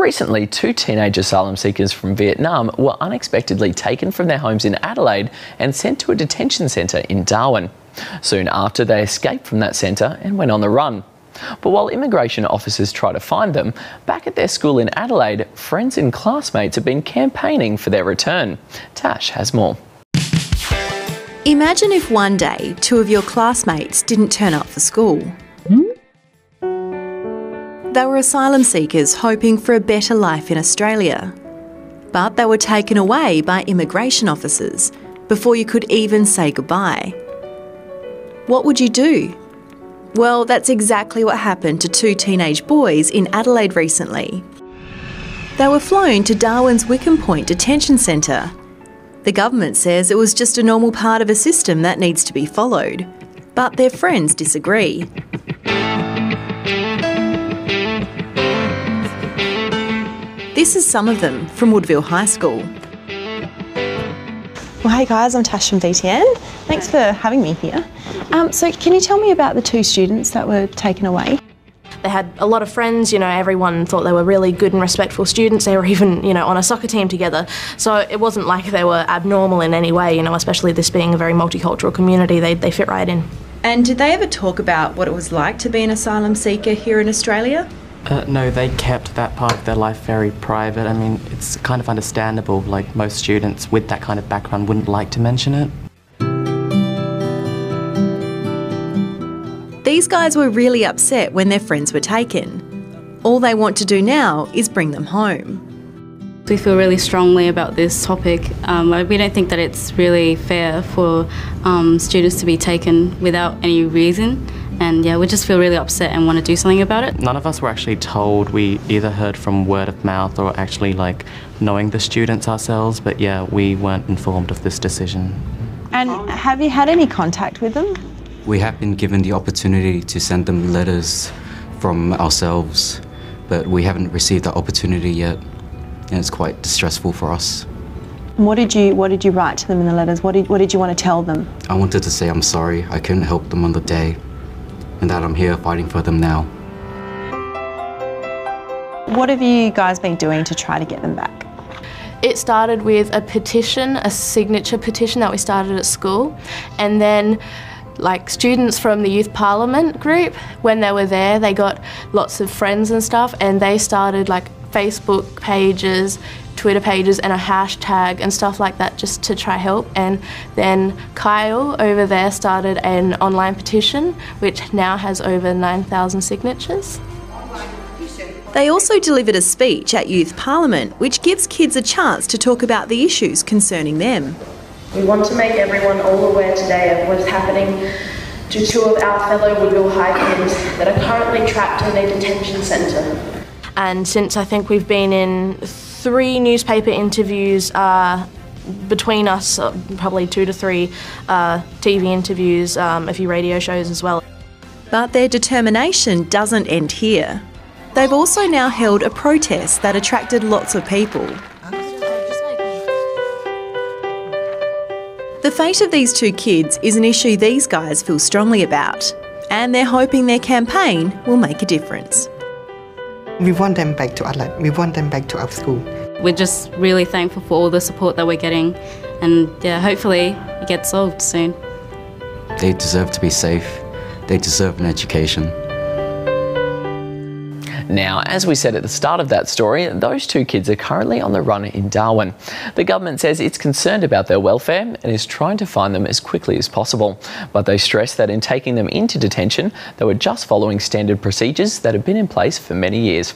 Recently, 2 teenage asylum seekers from Vietnam were unexpectedly taken from their homes in Adelaide and sent to a detention centre in Darwin. Soon after, they escaped from that centre and went on the run. But while immigration officers try to find them, back at their school in Adelaide, friends and classmates have been campaigning for their return. Tash has more. Imagine if one day 2 of your classmates didn't turn up for school. They were asylum seekers hoping for a better life in Australia. But they were taken away by immigration officers before you could even say goodbye. What would you do? Well, that's exactly what happened to 2 teenage boys in Adelaide recently. They were flown to Darwin's Wickham Point Detention Centre. The government says it was just a normal part of a system that needs to be followed, but their friends disagree. This is some of them from Woodville High School. Well, hey guys, I'm Tash from BTN. Thanks for having me here. So can you tell me about the 2 students that were taken away? They had a lot of friends, everyone thought they were really good and respectful students. They were even, on a soccer team together. So it wasn't like they were abnormal in any way, especially this being a very multicultural community. They fit right in. And did they ever talk about what it was like to be an asylum seeker here in Australia? No, they kept that part of their life very private. I mean, it's kind of understandable, like most students with that kind of background wouldn't like to mention it. These guys were really upset when their friends were taken. All they want to do now is bring them home. We feel really strongly about this topic. We don't think that it's really fair for students to be taken without any reason. And yeah, we just feel really upset and want to do something about it. None of us were actually told. We either heard from word of mouth or actually knowing the students ourselves, but yeah, we weren't informed of this decision. And have you had any contact with them? We have been given the opportunity to send them letters from ourselves, but we haven't received that opportunity yet, and it's quite distressful for us. What did you write to them in the letters? What did you want to tell them? I wanted to say I'm sorry, I couldn't help them on the day, and that I'm here fighting for them now. What have you guys been doing to try to get them back? It started with a petition, a signature petition that we started at school, and then students from the youth parliament group, when they were there, they got lots of friends and stuff, and they started Facebook pages, Twitter pages and a hashtag and stuff like that just to try help. And then Kyle over there started an online petition which now has over 9,000 signatures. They also delivered a speech at Youth Parliament which gives kids a chance to talk about the issues concerning them. We want to make everyone all aware today of what's happening to 2 of our fellow Woodville High kids that are currently trapped in a detention centre. And since I think we've been in 3 newspaper interviews between us, probably 2 to 3 TV interviews, a few radio shows as well. But their determination doesn't end here. They've also now held a protest that attracted lots of people. The fate of these 2 kids is an issue these guys feel strongly about, and they're hoping their campaign will make a difference. We want them back to Adelaide. We want them back to our school. We're just really thankful for all the support that we're getting, and yeah, hopefully it gets solved soon. They deserve to be safe. They deserve an education. Now, as we said at the start of that story, those 2 kids are currently on the run in Darwin. The government says it's concerned about their welfare and is trying to find them as quickly as possible. But they stress that in taking them into detention, they were just following standard procedures that have been in place for many years.